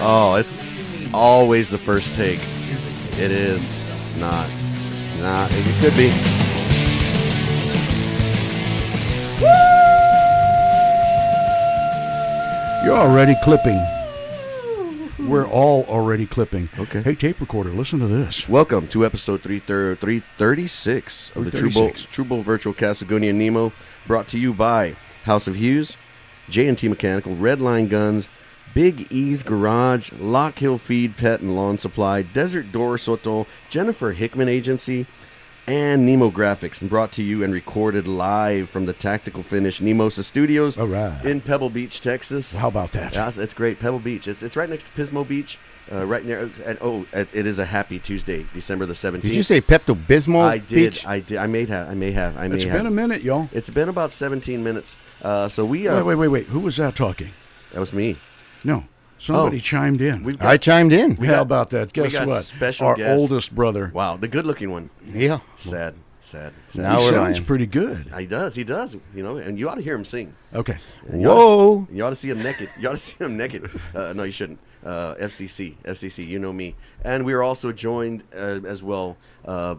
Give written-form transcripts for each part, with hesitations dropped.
Oh, it's always the first take. It is. It's not. It's not. It could be. You're already clipping. We're all already clipping. Okay. Hey, tape recorder, listen to this. Welcome to episode 336 of the TruBul Virtual Cast with Julian and Nemo, brought to you by House of Hughes, J&T Mechanical, Red Line Guns, Big E's Garage, Lock Hill Feed, Pet and Lawn Supply, Desert Door Soto, Jennifer Hickman Agency, and Nemo Graphics, and brought to you and recorded live from the Tactical Finish Nemosa Studios in Pebble Beach, Texas. How about that? Yeah, it's great. Pebble Beach. It's right next to Pismo Beach, right near. And it is a happy Tuesday, December the 17th. Did you say Pepto-Bismol? I did. Beach? I did. I may have. It's been a minute, y'all. It's been about 17 minutes. So we. Wait. Who was that talking? That was me. No. Somebody chimed in. I chimed in. How about that? Guess got what? special Our guest. oldest brother. Wow, the good-looking one. Yeah. Sad. Now He we're sounds lying. pretty good. He does. You know, and you ought to hear him sing. Okay. Whoa. You ought to see him naked. No, you shouldn't. FCC. You know me. And we are also joined as well from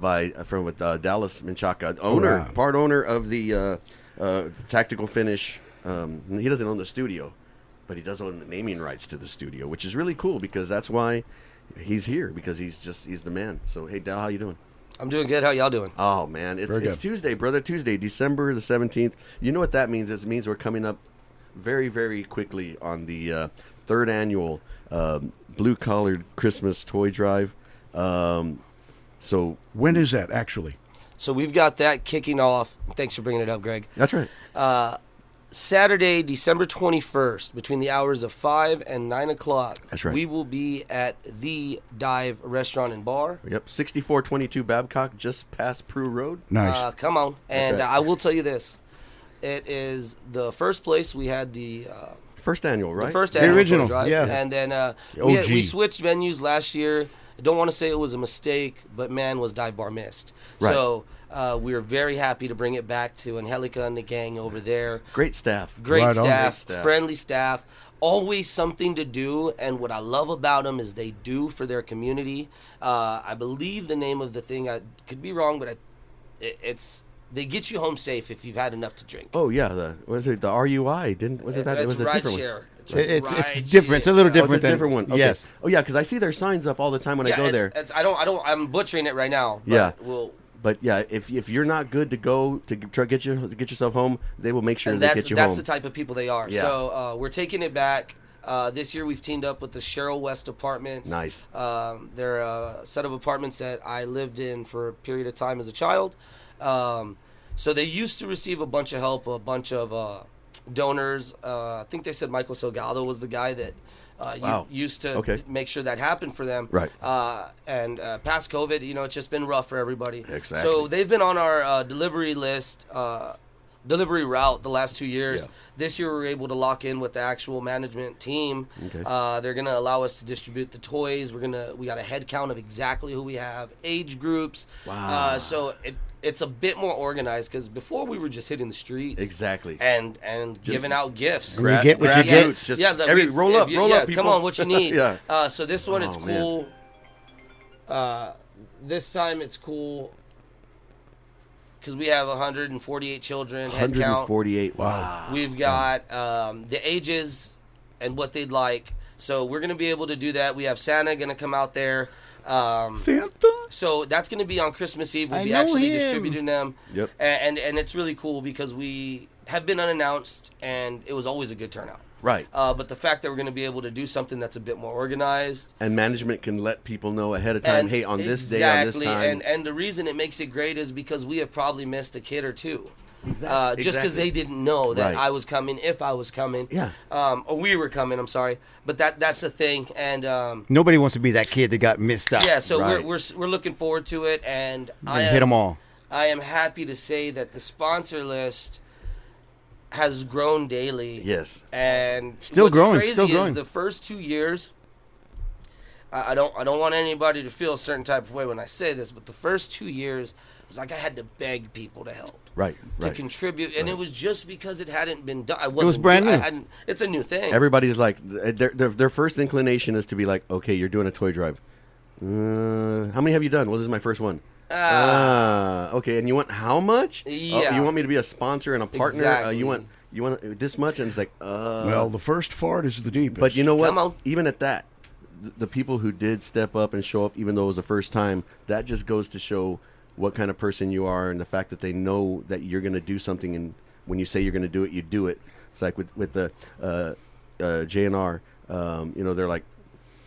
Dallas Menchaca, part owner of the Tactical Finish. He doesn't own the studio, but he does own the naming rights to the studio, which is really cool because that's why he's here, because he's the man. So hey, Dal, how you doing? I'm doing good. How y'all doing? Oh man, it's Tuesday, brother. Tuesday, December the 17th. You know what that means? It means we're coming up very, very quickly on the third annual Blue Collared Christmas Toy Drive. So when is that actually? So we've got that kicking off. Thanks for bringing it up, Greg. That's right. Saturday, December 21st, between the hours of 5 and 9 o'clock. That's right. We will be at the Dive Restaurant and Bar. Yep, 6422 Babcock, just past Prue Road. Nice. Come on. And right. I will tell you this. It is the first place we had the... First annual, right? The first annual original, Toy Drive. yeah. And then OG. we switched venues last year. I don't want to say it was a mistake, but man, was Dive Bar missed. Right. So... we are very happy to bring it back to Angelica and the gang over there. Great staff. Great Right on. staff, friendly staff, always something to do. And what I love about them is they do for their community. I believe the name of the thing, I could be wrong, but it's they get you home safe if you've had enough to drink. Oh yeah, was it the RUI? Was it that? It was a different one. It's different. It's a little different It's a different one. Okay. Yes. Oh yeah, because I see their signs up all the time when I go there. I'm butchering it right now. But Yeah. But yeah, if you're not good to go to try to get yourself home, they will make sure and they get you that's home. the type of people they are. Yeah. So we're taking it back. This year we've teamed up with the Cheryl West Apartments. Nice. They're a set of apartments that I lived in for a period of time as a child. So they used to receive a bunch of help, a bunch of donors. I think they said Michael Salgado was the guy that used to make sure that happened for them. Right. And past COVID, it's just been rough for everybody. Exactly. So they've been on our delivery list, delivery route the last 2 years. Yeah. This year we were able to lock in with the actual management team. Okay. They're going to allow us to distribute the toys. We got a head count of exactly who we have, age groups. Wow. So it's a bit more organized because before we were just hitting the streets. Exactly. And giving out gifts. You get what you get. Roll up, people. Come on, what you need. Yeah. So this one, it's man. cool. This time it's cool because we have 148 children. Head count. 148. Wow. We've got the ages and what they'd like. So we're going to be able to do that. We have Santa going to come out there. Santa? So that's going to be on Christmas Eve. We'll I be know actually him. distributing them. Yep. And it's really cool because we have been unannounced and it was always a good turnout. Right. But the fact that we're going to be able to do something that's a bit more organized. And management can let people know ahead of time, hey, on this day, on this time. And the reason it makes it great is because we have probably missed a kid or two. Exactly. Just because they didn't know that Right. I was coming, if I was coming. Yeah. Or we were coming, I'm sorry. But that's the thing. And Nobody wants to be that kid that got missed out. yeah, so Right. we're looking forward to it. And Hit them all. I am happy to say that the sponsor list has grown daily. Yes. And Still what's growing, crazy still is growing. the first 2 years, I don't want anybody to feel a certain type of way when I say this, but the first 2 years It was like I had to beg people to help. Right. To contribute, and it was just because it hadn't been done. It was brand new. It's a new thing. Everybody's like, their first inclination is to be like, okay, you're doing a toy drive. How many have you done? Well, this is my first one. Okay, and you want how much? Yeah. Oh, you want me to be a sponsor and a partner? Exactly. You want this much? And it's like, Well, the first fart is the deepest. But you know what? Come on. Even at that, the people who did step up and show up, even though it was the first time, that just goes to show what kind of person you are, and the fact that they know that you're going to do something, and when you say you're going to do it, you do it. It's like with the JNR, they're like,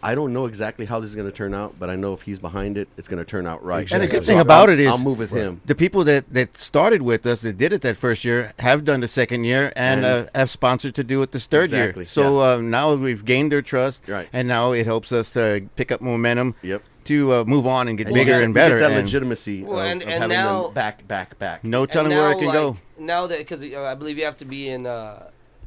I don't know exactly how this is going to turn out, but I know if he's behind it, it's going to turn out right. And the good thing about it is, I'll move with him. The people that started with us, that did it that first year, have done the second year and have sponsored to do it this third year. So now we've gained their trust, and now it helps us to pick up momentum. Yep. To move on and get bigger and better. You get that legitimacy of having now, them back. No telling where it can go. Now that, because I believe you have to be in,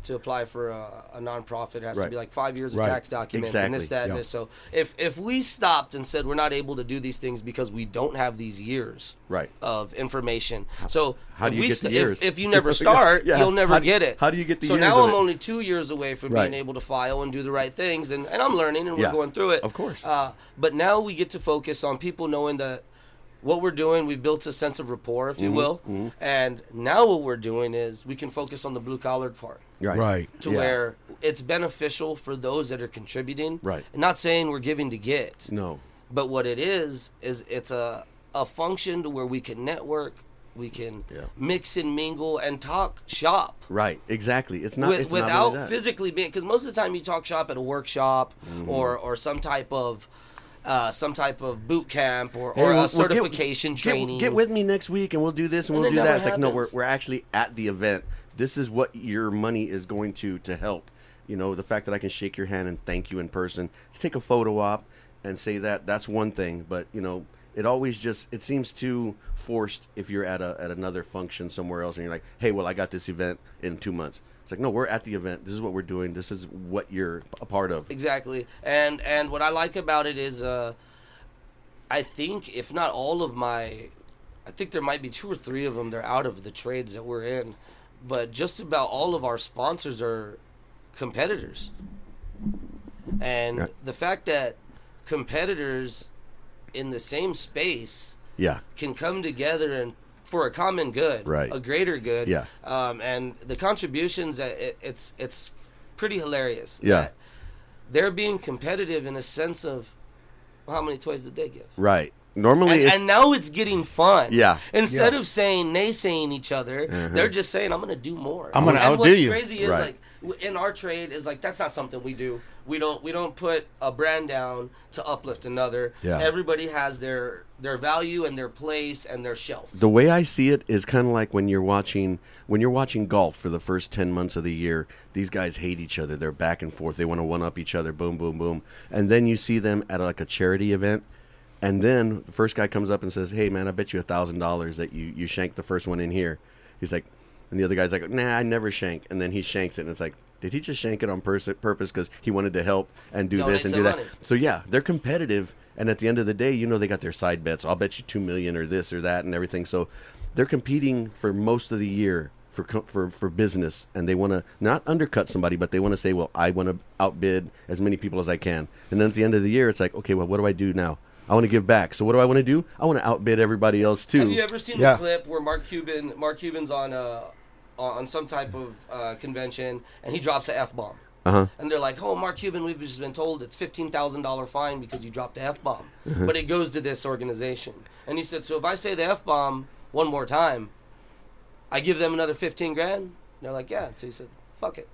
to apply for a nonprofit, it has to be like 5 years of tax documents and this, that, and this. So if we stopped and said we're not able to do these things because we don't have these years of information. So how do you get the years? If you never start, you'll never get it. How do you get the so years? So now I'm only 2 years away from being able to file and do the right things, and I'm learning and we're going through it. Of course. But now we get to focus on people knowing that what we're doing, we've built a sense of rapport, if you will. Mm-hmm. And now what we're doing is we can focus on the blue-collared part. Right. To where it's beneficial for those that are contributing. Right. I'm not saying we're giving to get. No. But what it is it's a function to where we can network, we can mix and mingle and talk shop. Right, exactly. It's not without not really that. physically being, because most of the time you talk shop at a workshop or some type of boot camp or a certification training. Get with me next week and we'll do this and we'll do that. It's like, no, we're actually at the event. This is what your money is going to help. You know, the fact that I can shake your hand and thank you in person, take a photo op and say that's one thing. But, you know, it always it seems too forced if you're at another function somewhere else and you're like, hey, well, I got this event in 2 months. It's like, no, we're at the event. This is what we're doing. This is what you're a part of. Exactly. And what I like about it is I think if not all of I think there might be 2 or 3 of them, they're out of the trades that we're in. But just about all of our sponsors are competitors. And the fact that competitors in the same space can come together and for a common good, a greater good. Yeah. And the contributions, it's pretty hilarious. Yeah. That they're being competitive in a sense of how many toys did they give? Right. Normally, and now it's getting fun. Yeah. Instead of naysaying each other, they're just saying, "I'm going to do more. I'm going to outdo you." What's crazy is like in our trade is like that's not something we do. We don't put a brand down to uplift another. Yeah. Everybody has their value and their place and their shelf. The way I see it is kind of like when you're watching golf for the first 10 months of the year. These guys hate each other. They're back and forth. They want to one up each other. Boom, boom, boom. And then you see them at like a charity event. And then the first guy comes up and says, hey, man, I bet you $1,000 that you shanked the first one in here. He's like, and the other guy's like, nah, I never shank. And then he shanks it. And it's like, did he just shank it on purpose because he wanted to help and do this and do that? Money. So, yeah, they're competitive. And at the end of the day, you know, they got their side bets. I'll bet you $2 million or this or that and everything. So they're competing for most of the year for business. And they want to not undercut somebody, but they want to say, well, I want to outbid as many people as I can. And then at the end of the year, it's like, okay, well, what do I do now? I want to give back. So what do I want to do? I want to outbid everybody else too. Have you ever seen the clip where Mark Cuban's on some type of convention and he drops an F-bomb? And they're like, oh, Mark Cuban, we've just been told it's $15,000 fine because you dropped the F-bomb. But it goes to this organization. And he said, so if I say the F-bomb one more time, I give them another $15,000? And they're like, yeah. So he said, fuck it.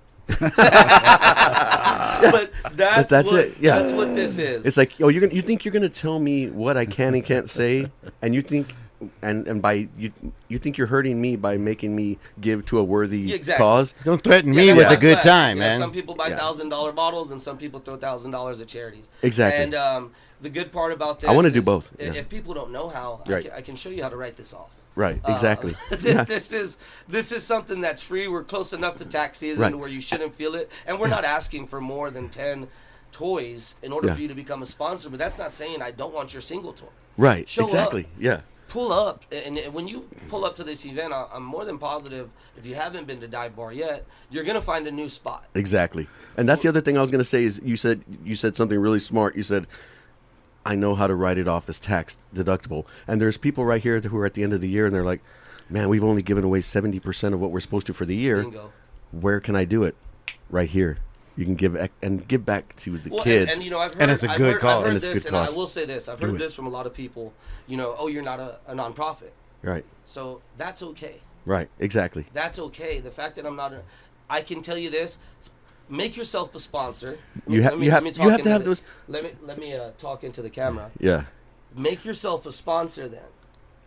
But that's what, it. Yeah. That's what this is. It's like, oh, you think you're gonna tell me what I can and can't say, and you think, and by you think you're hurting me by making me give to a worthy cause. Don't threaten me with a good time, man. Some people buy $1,000 bottles, and some people throw $1,000 at charities. Exactly. And the good part about this, I want to do both. If people don't know how, I can show you how to write this off. Right, exactly. This is something that's free. We're close enough to tax season where you shouldn't feel it, and we're not asking for more than 10 toys in order for you to become a sponsor. But that's not saying I don't want your single toy. Right, Show exactly. up. Yeah. pull up, and when you pull up to this event, I'm more than positive, if you haven't been to Dive Bar yet, you're going to find a new spot. Exactly. And that's the other thing I was going to say is you said something really smart. You said, I know how to write it off as tax deductible. And there's people right here who are at the end of the year, and they're like, man, we've only given away 70% of what we're supposed to for the year. Bingo. Where can I do it? Right here. You can give back to the kids. And, you know, I've heard, and it's a good cause. I've heard it's a this, good and cause. I will say this. I've heard this from a lot of people, you know, oh, you're not a nonprofit. Right. So that's okay. Right. Exactly. That's okay. The fact that I'm not I can tell you this, make yourself a sponsor. You have to have those. Let me talk into the camera. Yeah. Make yourself a sponsor then.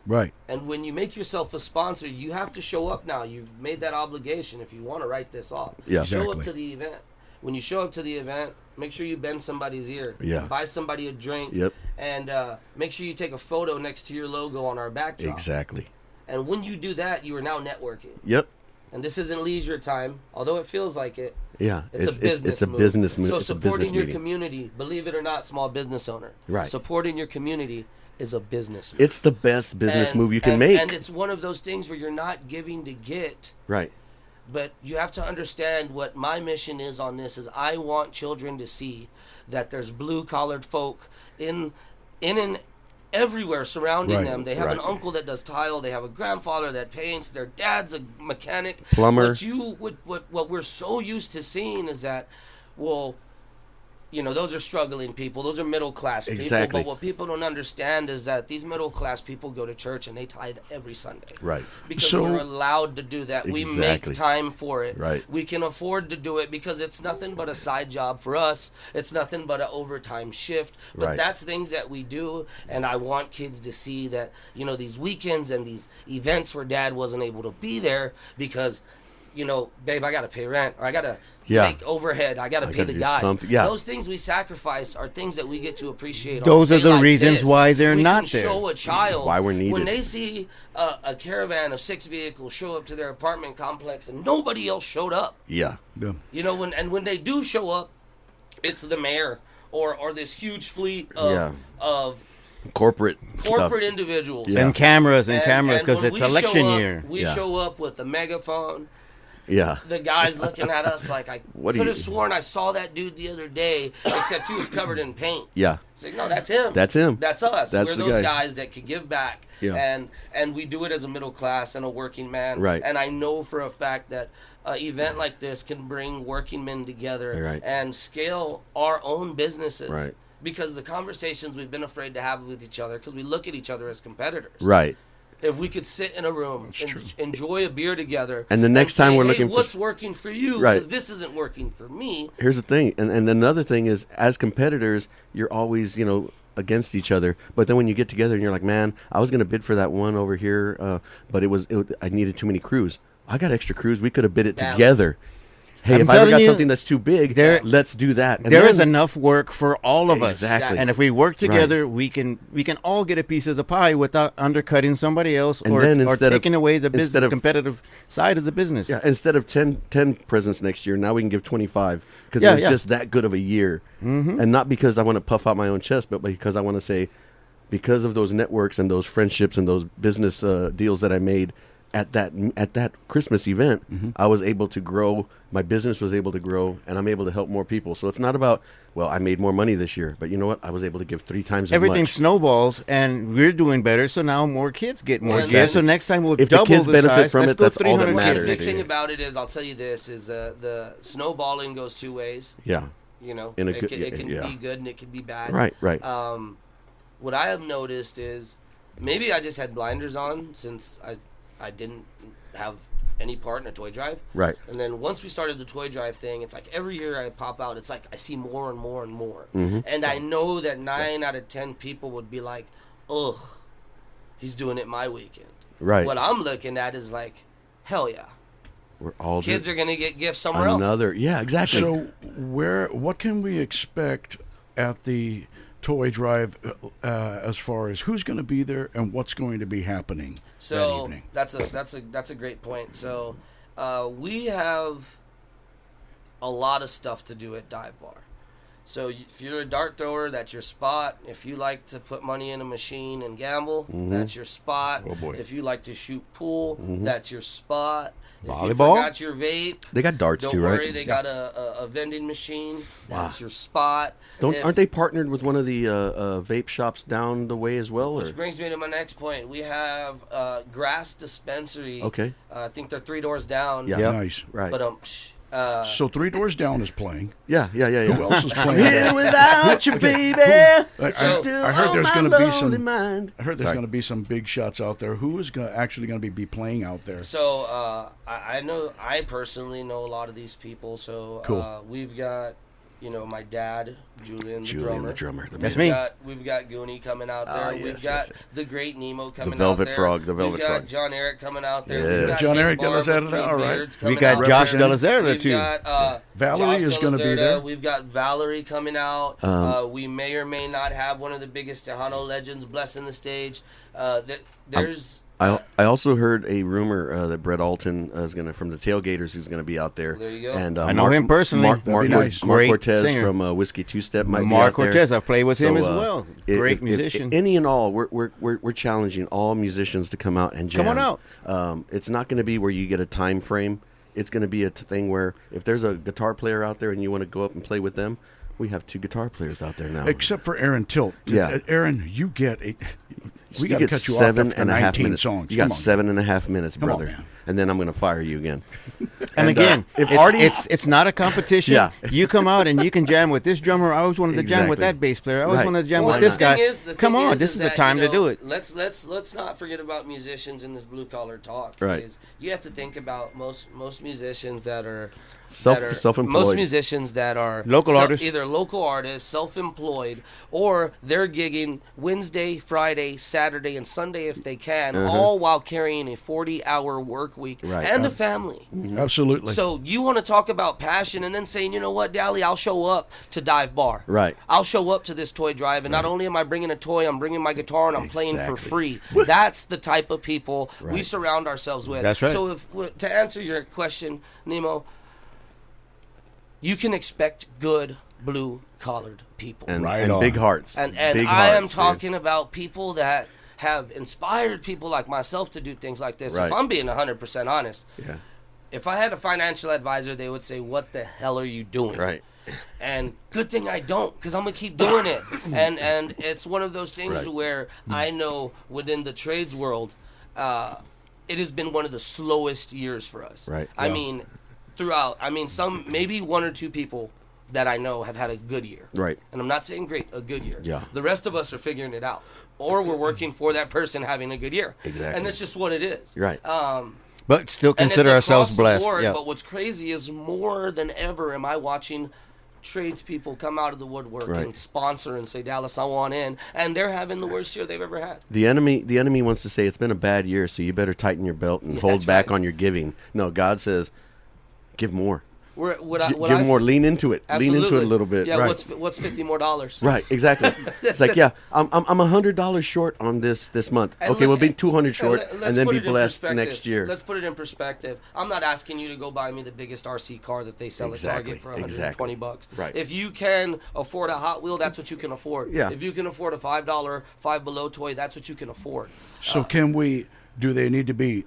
Right. And when you make yourself a sponsor, you have to show up now. You've made that obligation if you want to write this off. Yeah. Show up to the event. When you show up to the event, make sure you bend somebody's ear. Yeah. Buy somebody a drink. Yep. And make sure you take a photo next to your logo on our backdrop. Exactly. And when you do that, you are now networking. Yep. And this isn't leisure time, although it feels like it. Yeah. It's a business It's a move. business move. So It's a supporting business your meeting. community, believe it or not, small business owner. Right. Supporting your community is a business move. It's the best business move you can make. And it's one of those things where you're not giving to get. Right. But you have to understand what my mission is on this is I want children to see that there's blue-collared folk in and everywhere surrounding Right, them. They have an right. uncle that does tile. They have a grandfather that paints. Their dad's a mechanic. Plumber. What we're so used to seeing is that, well, you know, those are struggling people. Those are middle-class people. Exactly. But what people don't understand is that these middle-class people go to church and they tithe every Sunday. Right. Because So- we're allowed to do that. We Exactly. make time for it. Right. We can afford to do it because it's nothing but a side job for us. It's nothing but an overtime shift. But Right. that's things that we do, and I want kids to see that, you know, these weekends and these events where Dad wasn't able to be there because, you know, babe, I got to pay rent, or I got to make overhead, I got to pay gotta the do guys. something. Yeah. Those things we sacrifice are things that we get to appreciate. Those on a are day the like reasons this. why they're we not can there. show a child Why we're needed. when they see a caravan of 6 vehicles show up to their apartment complex and nobody else showed up. Yeah. Yeah. You know, when they do show up, it's the mayor or this huge fleet of Corporate stuff. individuals. Yeah. And cameras because when it's we election show up, year. We Yeah. show up with a megaphone. Yeah. The guy's looking at us like, I What do could you- have sworn I saw that dude the other day, except he was covered in paint. Yeah. It's like, no, that's him. That's him. That's us. That's We're the those guy. guys that can give back. Yeah. And we do it as a middle class and a working man. Right. And I know for a fact that an event like this can bring working men together Right. and scale our own businesses. Right. Because the conversations we've been afraid to have with each other, because we look at each other as competitors. Right. If we could sit in a room and enjoy a beer together, And the next time say, we're hey, looking for- what's working for you? Right. Because this isn't working for me. Here's the thing, and another thing is, as competitors, you're always, against each other. But then when you get together and you're like, man, I was going to bid for that one over here, but I needed too many crews. I got extra crews. We could have bid it Balance. together. Hey, I'm if I ever telling got you, something that's too big, let's do that. And There is then- enough work for all of us. Exactly. And if we work together, we can all get a piece of the pie without undercutting somebody else And or then instead of- taking away the business, instead of- competitive side of the business. Yeah, instead of 10 presents next year, now we can give 25 because Yeah, it's yeah. just that good of a year. Mm-hmm. And not because I want to puff out my own chest, but because I want to say, because of those networks and those friendships and those business deals that I made at that Christmas event, I was able to grow. My business was able to grow, and I'm able to help more people. So it's not about, well, I made more money this year, but you know what? I was able to give 3 times as Everything much. snowballs, and we're doing better. So now more kids get more Well, gifts. So next time we'll If the double kids the benefit size. from Let's it, go that's all that 300 matters. The kids. thing about it is, I'll tell you this, is the snowballing goes 2 ways. Yeah. You know, In a it good- can yeah. be good and it can be bad. Right, right. What I have noticed is maybe I just had blinders on since I didn't have any part in a toy drive. Right. And then once we started the toy drive thing, it's like every year I pop out, it's like I see more and more and more. Mm-hmm. And I know that 9 out of 10 people would be like, ugh, he's doing it my weekend. Right. What I'm looking at is like, hell yeah. We're all Kids just are going to get gifts somewhere else. Yeah, exactly. So what can we expect at the toy drive as far as who's going to be there and what's going to be happening that evening? that's a great point. So we have a lot of stuff to do at Dive Bar. So if you're a dart thrower, that's your spot. If you like to put money in a machine and gamble, that's your spot. Oh boy. If you like to shoot pool, that's your spot. If you Volleyball? forgot your vape, They got darts don't too, worry, right? they got a vending machine. That's your spot. Aren't they partnered with one of the vape shops down the way as well? Which brings me to my next point. We have Grass Dispensary. Okay. I think they're 3 doors down. Yeah. Yep. Nice. Right. But So 3 Doors Down is playing. Yeah. Who else is playing? Here without you, baby. I Still heard there's on going my to be some. lonely mind. I heard there's Sorry. going to be some big shots out there. Who is actually going to be playing out there? So I know, I personally know a lot of these people. So Cool. we've got, my dad, Julian, the drummer. That's me. We've got Goonie coming out there. yes, We've got yes. the Great Nemo coming Velvet out there. Frog, the Velvet We've got Frog. John Eric coming out there. Yeah. We've got John Nick Eric de la Barr with Zerda, Three all right. Beards We coming got out Josh there. de la Zerda, We've too. got Valerie Josh is de la gonna be Zerda. there. We've got Valerie coming out. We may or may not have one of the biggest Tejano legends blessing the stage. There's... I also heard a rumor that Brett Alton is going to, from the Tailgaters, is going to him there. There you go. And I know him personally. Mark That'd be nice. Mark Great Cortez singer. from Whiskey Two Step might be Mark out there. Cortez, I've played with him as So, well. Great musician. Any and all, we're challenging all musicians to come out and jam. Come on out. It's not going to be where you get a time frame. It's going to be a thing where if there's a guitar player out there and you want to go up and play with them, we have 2 guitar players out there now. Except for Aaron Tilt. Yeah. Aaron, you get a. We got to get cut you off 7 after and a half 19 minutes. songs. You got Come on. 7.5 minutes, Come on, brother. man. And then I'm going to fire you again. And again, if it's, Artie- it's not a competition. Yeah. You come out and you can jam with this drummer. I always wanted to jam with Exactly. that bass player. I always Right. wanted to jam Well, with this the guy. thing is- the Come thing on, this is the that, time to do it. Let's not forget about musicians in this blue collar talk. Right. Because you have to think about most musicians that are Self-employed. Most musicians that are Local artists. either local artists, self-employed, or they're gigging Wednesday, Friday, Saturday, and Sunday if they can, all while carrying a 40-hour work week Right. and a family. Absolutely. So you want to talk about passion and then saying, you know what, Dally, I'll show up to Dive Bar. Right. I'll show up to this toy drive, and not only am I bringing a toy, I'm bringing my guitar and I'm playing for Exactly. free. That's the type of people we Right. surround ourselves with. That's right. So to answer your question, Nemo, you can expect good blue-collared people. and, Right and on. big hearts. And big I am hearts, dude. talking about people that have inspired people like myself to do things like this. Right. If I'm being 100% honest, Yeah. if I had a financial advisor, they would say, "What the hell are you doing?" Right. And good thing I don't, because I'm gonna keep doing it. And it's one of those things Right. where I know within the trades world, it has been one of the slowest years for us. Right. I Yeah. mean, some maybe 1 or 2 people that I know have had a good year. Right. And I'm not saying great, a good year. Yeah. The rest of us are figuring it out, or we're working for that person having a good year. Exactly. And it's just what it is. Right. But still And it's consider ourselves across the blessed. board, Yeah. But what's crazy is more than ever am I watching tradespeople come out of the woodwork Right. and sponsor and say, Dallas, I want in. And they're having the worst year they've ever had. The enemy wants to say it's been a bad year, so you better tighten your belt and Yeah, hold that's back right. on your giving. No, God says, give more. Give More. Lean into it. Absolutely. Lean into it a little bit. Yeah, Right. what's $50 more? Right, exactly. It's like, yeah, I'm $100 short on this month. And Okay, we'll look- be 200 short, let's and then put be it in blessed perspective. next year. Let's put it in perspective. I'm not asking you to go buy me the biggest RC car that they sell Exactly, at Target for $120. Right. If you can afford a Hot Wheel, that's what you can afford. Yeah. If you can afford a $5 Five Below toy, that's what you can afford. So do they need to be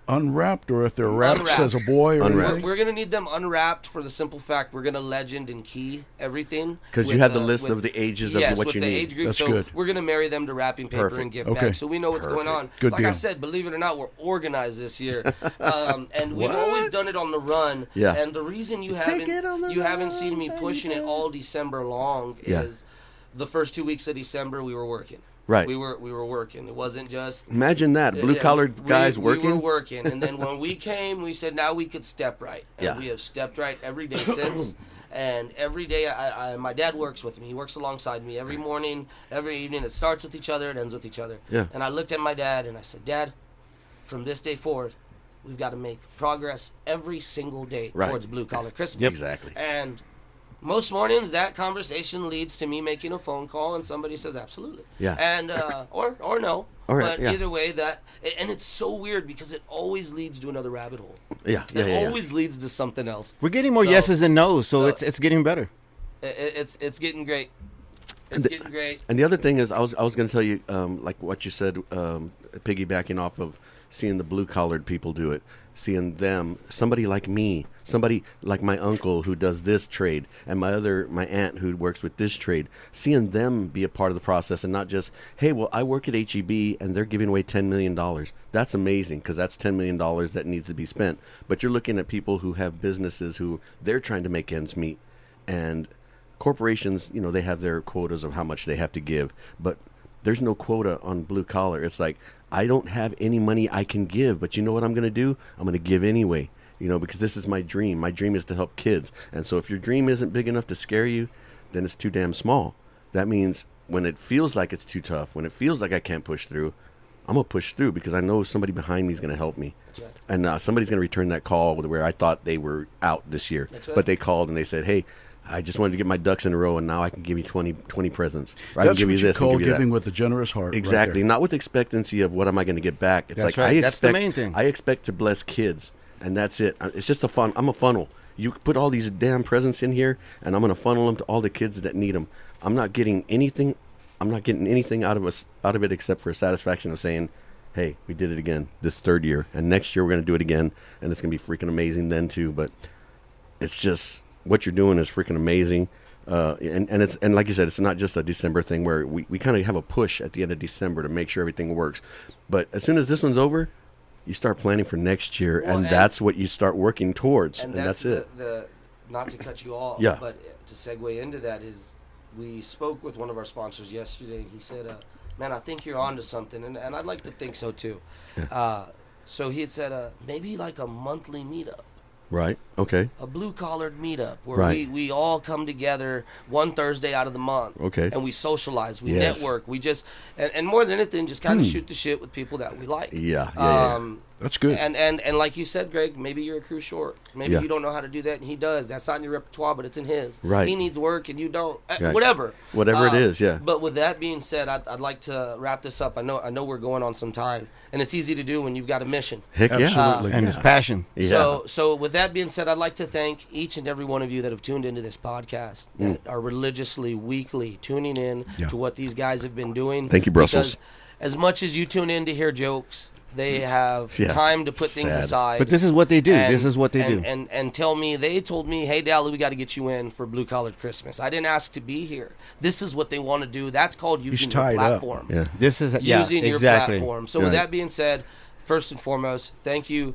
unwrapped, or if they're wrapped, Unwrapped. says a boy or Unwrapped. anything? We're going to need them unwrapped for the simple fact we're going to legend and key everything. 'Cause you with, have the list of the ages of yes, what with you the need. age group. That's so good. we're going to marry them to wrapping paper Perfect. and gift Okay. bags. So we know what's going on. Good like I deal. said, believe it or not, we're organized this year. And we've always done it on the run. Yeah. And the reason you Take it on the haven't seen run, me pushing it all December long Yeah. is the first 2 weeks of December we were working. Right. We were working. It wasn't just Imagine that. Blue-collared guys we working. were working, and then when we came, we said now we could step right, and Yeah. we have stepped right every day since. And every day, my dad works with me. He works alongside me every morning, every evening. It starts with each other, it ends with each other. Yeah. And I looked at my dad and I said, Dad, from this day forward, we've got to make progress every single day Right. towards blue collar Christmas. Yep. Exactly. And most mornings, that conversation leads to me making a phone call, and somebody says, "Absolutely." Yeah. And or no. Or, but yeah. either way, and it's so weird because it always leads to another rabbit hole. Yeah. It always leads to something else. We're getting more So- yeses and nos, so so- it's getting better. It's getting great. It's getting great. And the other thing is, I was going to tell you, like what you said, piggybacking off of seeing the blue-collared people do it, seeing them, somebody like me, somebody like my uncle who does this trade, and my aunt who works with this trade, seeing them be a part of the process and not just, hey, well, I work at HEB and they're giving away $10 million. That's amazing because that's $10 million that needs to be spent. But you're looking at people who have businesses who they're trying to make ends meet, and corporations, they have their quotas of how much they have to give, but there's no quota on blue collar. It's like, I don't have any money I can give, but you know what I'm going to do? I'm going to give anyway, because this is my dream. My dream is to help kids. And so if your dream isn't big enough to scare you, then it's too damn small. That means when it feels like it's too tough, when it feels like I can't push through, I'm going to push through because I know somebody behind me is going to help me. That's right. And somebody's going to return that call where I thought they were out this year. That's right. But they called and they said, hey, I just wanted to get my ducks in a row, and now I can give you 20 presents. Or I can give you this. That's what you call giving with a generous heart. Exactly. Right, not with expectancy of what am I going to get back. It's that's like right. That's the main thing. I expect to bless kids, and that's it. It's just I'm a funnel. You put all these damn presents in here, and I'm going to funnel them to all the kids that need them. I'm not getting anything out of it except for a satisfaction of saying, hey, we did it again this third year, and next year we're going to do it again, and it's going to be freaking amazing then too. But it's just, what you're doing is freaking amazing. And like you said, it's not just a December thing where we kind of have a push at the end of December to make sure everything works. But as soon as this one's over, you start planning for next year, and that's what you start working towards, and that's it. Not to cut you off, yeah. But to segue into that is, we spoke with one of our sponsors yesterday, and he said, man, I think you're onto something, and I'd like to think so too. Yeah. So he had said maybe like a monthly meetup. Right. Okay. A blue-collared meetup where we all come together one Thursday out of the month. Okay. And we socialize, we network, we just and more than anything, just kind of shoot the shit with people that we like. Yeah. That's good. And like you said, Greg, maybe you're a crew short. Maybe you don't know how to do that, and he does. That's not in your repertoire, but it's in his. Right. He needs work, and you don't. Right. Whatever it is. Yeah. But with that being said, I'd like to wrap this up. I know we're going on some time, and it's easy to do when you've got a mission. Heck yeah. Absolutely. And it's passion. Yeah. So with that being said, I'd like to thank each and every one of you that have tuned into this podcast, that are religiously, weekly tuning in to what these guys have been doing. Thank you, Brussels. Because as much as you tune in to hear jokes, they have time to put things aside. But this is what they do. This is what they do. And they told me, hey, Dally, we got to get you in for Blue Collared Christmas. I didn't ask to be here. This is what they want to do. That's called using your platform. Yeah. This is using your exactly. platform. So with that being said, first and foremost, thank you,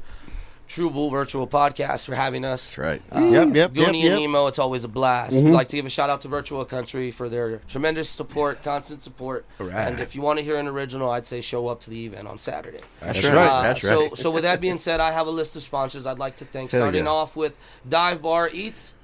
TruBul Virtual Podcast, for having us. That's right. Goonie and Nemo, it's always a blast. We'd like to give a shout out to Virtual Country for their tremendous support, constant support. Right. And if you want to hear an original, I'd say show up to the event on Saturday. That's right. That's right. So with that being said, I have a list of sponsors I'd like to thank. Starting off with Dive Bar Eats.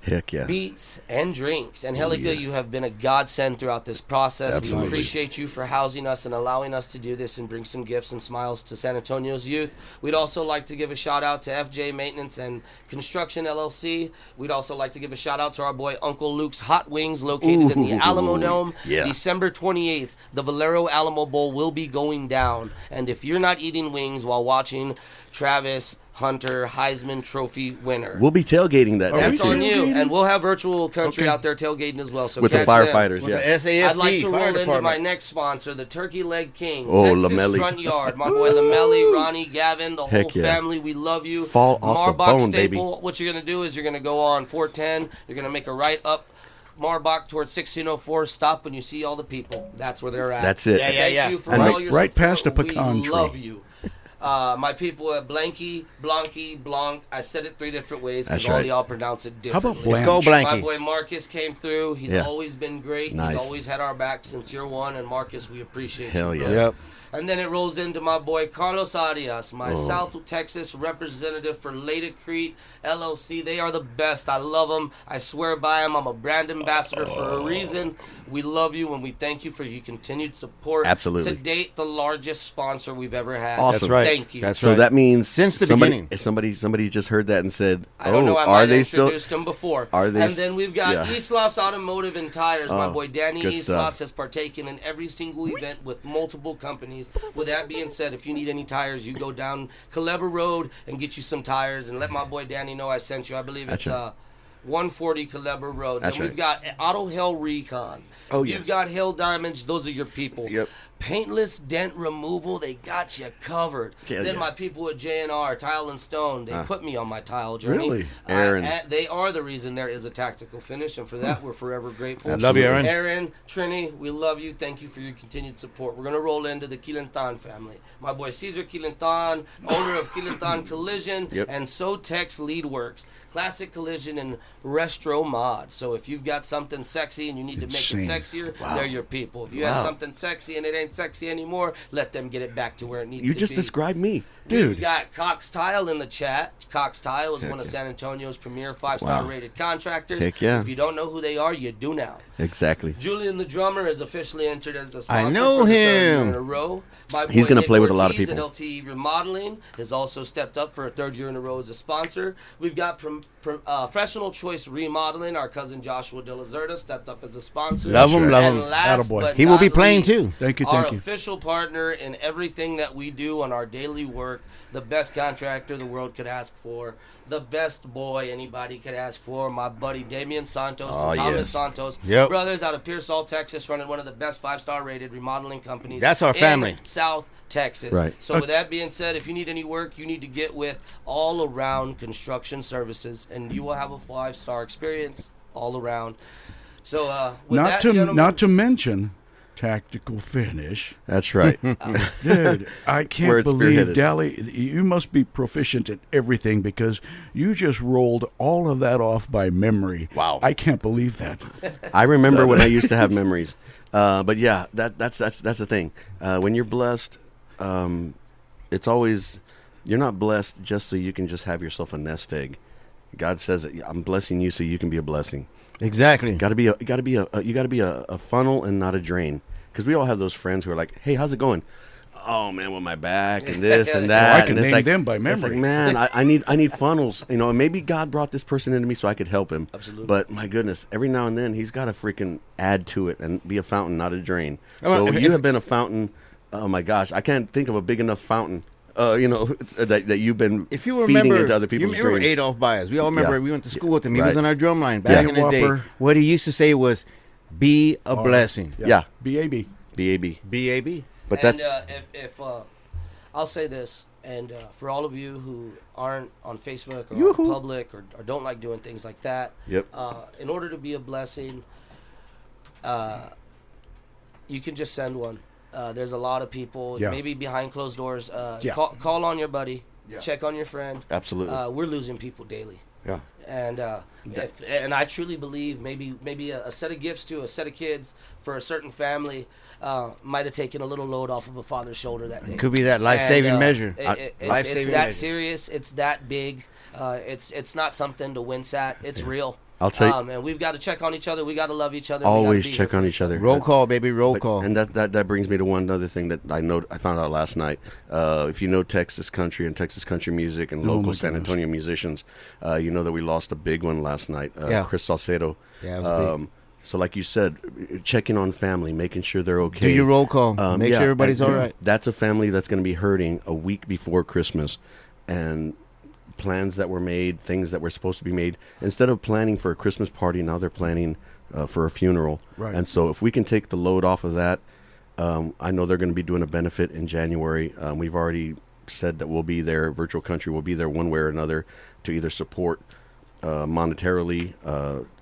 Heck yeah. Beats and drinks. And Helica, you have been a godsend throughout this process. Absolutely. We appreciate you for housing us and allowing us to do this and bring some gifts and smiles to San Antonio's youth. We'd also like to give a shout out to FJ Maintenance and Construction LLC. We'd also like to give a shout out to our boy Uncle Luke's Hot Wings, located in the Alamo Dome. Yeah. December 28th, the Valero Alamo Bowl will be going down. And if you're not eating wings while watching Travis Hunter Heisman Trophy winner, we'll be tailgating that. That's on you, and we'll have Virtual Country out there tailgating as well. So with the firefighters, the SAFD, I'd like to roll into department. my next sponsor, the Turkey Leg King, Texas Lamelli. Front Yard. My boy Lamelli, Ronnie, Gavin, the whole family. We love you. Fall off the bone, Staple. baby. What you're gonna do is you're gonna go on 410. You're gonna make a right up Marbach towards 1604. Stop when you see all the people. That's where they're at. That's it. Thank you for And all your right support. past the pecan we tree. love you. My people at Blanky, Blanc. I said it 3 different ways because That's all right. y'all pronounce it How differently. about Blanche? Let's go, Blanky. My boy Marcus came through. He's always been great. Nice. He's always had our back since year one. And Marcus, we appreciate Hell you. yeah. Bro. Yep. And then it rolls into my boy Carlos Arias, my South Texas representative for Ladacrete LLC. They are the best. I love them. I swear by them. I'm a brand ambassador for a reason. We love you and we thank you for your continued support. Absolutely. To date, the largest sponsor we've ever had. Awesome. That's right. Thank you. That's So right. that means Since the somebody, beginning. somebody just heard that and said, I don't know. I are might they have still? introduced them before. Are they? And then we've got Yeah. Islas Automotive and Tires. My boy Danny good Islas stuff. has partaken in every single event with multiple companies. With that being said, if you need any tires, you go down Culebra Road and get you some tires and let my boy Danny know I sent you. I believe it's 140 Culebra Road. That's Then we've got Auto Hail Recon. Oh, You've got Hail Diamonds. Those are your people. Yep. Paintless dent removal, they got you covered. Then my people at J&R, Tile and Stone, they put me on my tile journey. Really? Aaron. They are the reason there is a tactical finish, and for that, we're forever grateful. I love you, Aaron. Aaron, Trini, we love you. Thank you for your continued support. We're going to roll into the Quilentan family. My boy Cesar Quilentan, owner of Quilentan Collision, and Sotex Lead Works. Classic collision and Restro Mod. So if you've got something sexy and you need to make it sexier, they're your people. If you have something sexy and it ain't sexy anymore, let them get it back to where it needs to be. You just described me. Dude. We've got Cox Tile in the chat. Cox Tile is one of San Antonio's premier 5-star rated contractors. Heck yeah. If you don't know who they are, you do now. Exactly. Julian the drummer is officially entered as the sponsor I know for the third him. year in a row. My boy He's gonna Nick play with a lot of Ortiz people. at LTE Remodeling has also stepped up for a third year in a row as a sponsor. We've got Professional Choice Remodeling. Our cousin Joshua De La Zerta stepped up as a sponsor. Love him, love And him. last Attaboy. but He will be not playing least, too. Thank you, our thank you. official partner in everything that we do on our daily work, the best contractor the world could ask for, the best boy anybody could ask for, my buddy Damian Santos and Thomas Santos, brothers out of Pearsall, Texas, running one of the best 5-star rated remodeling companies. That's our family. In South Texas. Right. So with that being said, if you need any work, you need to get with All Around Construction Services, and you will have a 5-star experience all around. So with Not that, to gentlemen, not to mention tactical finish. That's right. Dude, I Where can't it's believe, spearheaded. Dally, you must be proficient at everything because you just rolled all of that off by memory. Wow. I can't believe that. I remember when I used to have memories. But yeah, that's the thing. When you're blessed, it's always, you're not blessed just so you can just have yourself a nest egg. God says, I'm blessing you so you can be a blessing. Exactly. You got to be a funnel and not a drain. Because we all have those friends who are like, hey, how's it going? Oh man, with my back and this and that. Well, I can and it's name them by memory. It's like, man, I need funnels. You know, maybe God brought this person into me so I could help him. Absolutely. But my goodness, every now and then he's got to freaking add to it and be a fountain, not a drain. Well, So if- you have been a fountain. Oh my gosh, I can't think of a big enough fountain. You know that you've been If you feeding remember, into other people's you remember dreams. Adolph Baez. We all remember. Yeah. We went to school with him. He Right. was on our drum line back in the day. Whopper. What he used to say was, "Be a blessing." Yeah. BAB. BAB. BAB. But and that's if I'll say this, and for all of you who aren't on Facebook or on public or don't like doing things like that, Yep. In order to be a blessing, you can just send one. There's a lot of people, maybe behind closed doors. Call on your buddy, check on your friend. Absolutely. We're losing people daily. Yeah. And and I truly believe maybe a set of gifts to a set of kids for a certain family might have taken a little load off of a father's shoulder that day. Could be that life-saving measure. It's Life-saving that measure. serious. It's that big. It's not something to wince at. It's real. I'll tell you. And we've got to check on each other. We got to love each other. Always we gotta be check here on for each other. Roll call, baby. Roll call. And that brings me to one other thing that I found out last night. If you know Texas country and Texas country music and local San Antonio musicians, you know that we lost a big one last night. Chris Salcedo. Yeah, it was big. So like you said, checking on family, making sure they're okay. Do your roll call. Make sure everybody's all right. That's a family that's going to be hurting a week before Christmas. And plans that were made, things that were supposed to be made. Instead of planning for a Christmas party, now they're planning for a funeral. Right. And so if we can take the load off of that, I know they're going to be doing a benefit in January. We've already said that we'll be there. Virtual Country will be there one way or another to either support monetarily,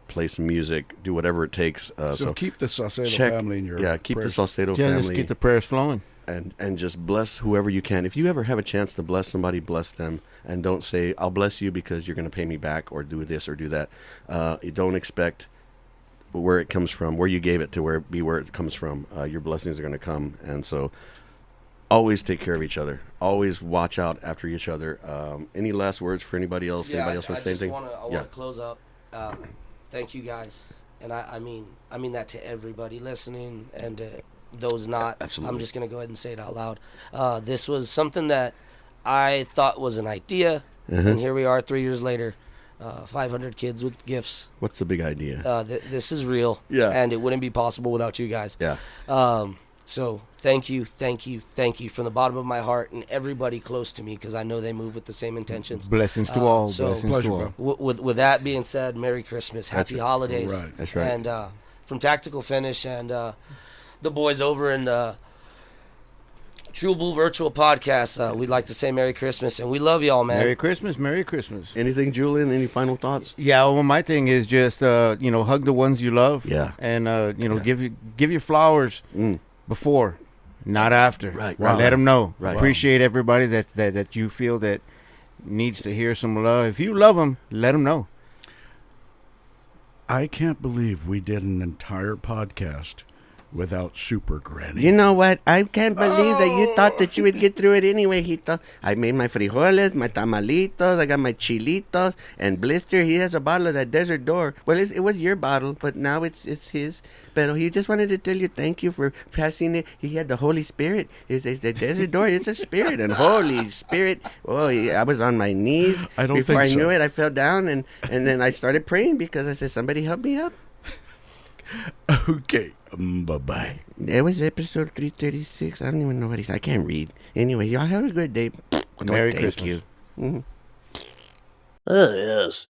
play some music, do whatever it takes. So keep the Saucedo check, family in your keep prayers. the Saucedo Yeah, family. just keep the prayers flowing. And just bless whoever you can. If you ever have a chance to bless somebody, bless them. And don't say, I'll bless you because you're going to pay me back or do this or do that. You don't expect where it comes from, where you gave it to where it comes from. Your blessings are going to come. And so always take care of each other. Always watch out after each other. Any last words for anybody else? Yeah, Anybody else want to say anything? I want to close up. Thank you guys. And I mean that to everybody listening and those not. Absolutely. I'm just going to go ahead and say it out loud. This was something that I thought was an idea, and here we are 3 years later, 500 kids with gifts. What's the big idea? This is real, Yeah. and it wouldn't be possible without you guys. Yeah. So thank you from the bottom of my heart and everybody close to me, because I know they move with the same intentions. Blessings to all. So blessings to all. With that being said, Merry Christmas, Happy Holidays. Right. That's right. And from Tactical Finish and the boys over in TruBul Virtual Podcast, we'd like to say Merry Christmas, and we love y'all, man. Merry Christmas, Merry Christmas. Anything, Julian? Any final thoughts? Yeah, well, my thing is just hug the ones you love. Yeah. And give your flowers before, not after. Right. Let them know. Right. Appreciate everybody that you feel that needs to hear some love. If you love them, let them know. I can't believe we did an entire podcast without Super Granny. You know what? I can't believe that you thought that you would get through it anyway, Hito. I made my frijoles, my tamalitos, I got my chilitos, and Blister, he has a bottle of that Desert Door. Well, it was your bottle, but now it's his. But he just wanted to tell you thank you for passing it. He had the Holy Spirit. It's the Desert Door. It's a spirit, and Holy Spirit. Oh, I was on my knees. Before I knew it, I fell down, and then I started praying because I said, somebody help me up. Okay. Bye-bye. It was episode 336. I don't even know what I can't read. Anyway, y'all have a good day. Merry Thank Christmas. you. Mm-hmm. Oh, yes.